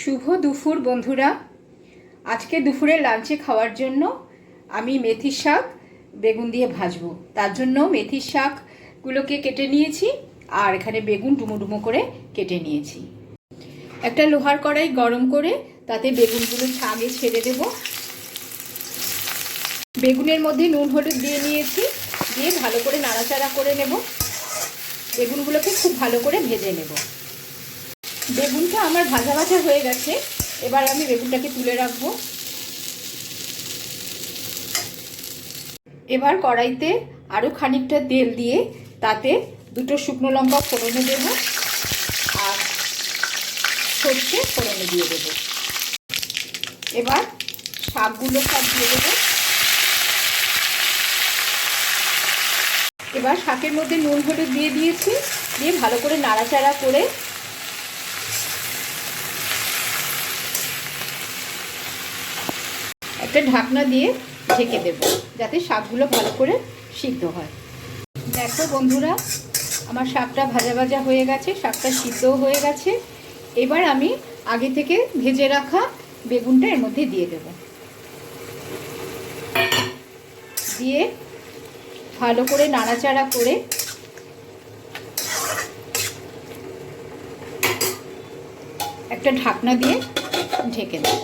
শুভ দুপুর বন্ধুরা। আজকে দুপুরে লাঞ্চে খাওয়ার জন্য আমি মেথির শাক বেগুন দিয়ে ভাজবো। তার জন্য মেথির শাকগুলোকে কেটে নিয়েছি আর এখানে বেগুন ডুমো ডুমো করে কেটে নিয়েছি। একটা লোহার কড়াই গরম করে তাতে বেগুনগুলো আগে ছেড়ে দেব। বেগুনের মধ্যে নুন হলুদ দিয়ে নিয়েছি, দিয়ে ভালো করে নাড়াচাড়া করে নেব। বেগুনগুলোকে খুব ভালো করে ভেজে নেব। বেগুনটা আমার ভাজা ভাজা হয়ে গেছে, এবার আমি বেগুনটাকে তুলে রাখবো। এবার কড়াইতে আরও খানিকটা তেল দিয়ে তাতে দুটো শুকনো লঙ্কা ফোড়নে দেব আর সর্ষে ফোড়নে দিয়ে দেব। এবার শাকগুলো সব দিয়ে দেব। এবার শাকের মধ্যে নুন হলুদ দিয়ে দিয়েছি, দিয়ে ভালো করে নাড়াচাড়া করে একটা ঢাকনা দিয়ে ঢেকে দেব, যাতে শাকগুলো ভালো করে সিদ্ধ হয়। দেখো বন্ধুরা, আমার শাকটা ভাজা ভাজা হয়ে গেছে, শাকটা সিদ্ধও হয়ে গেছে। এবার আমি আগে থেকে ভেজে রাখা বেগুনটা এর মধ্যে দিয়ে দেব। দিয়ে ভালো করে নাড়াচাড়া করে একটা ঢাকনা দিয়ে ঢেকে দেব।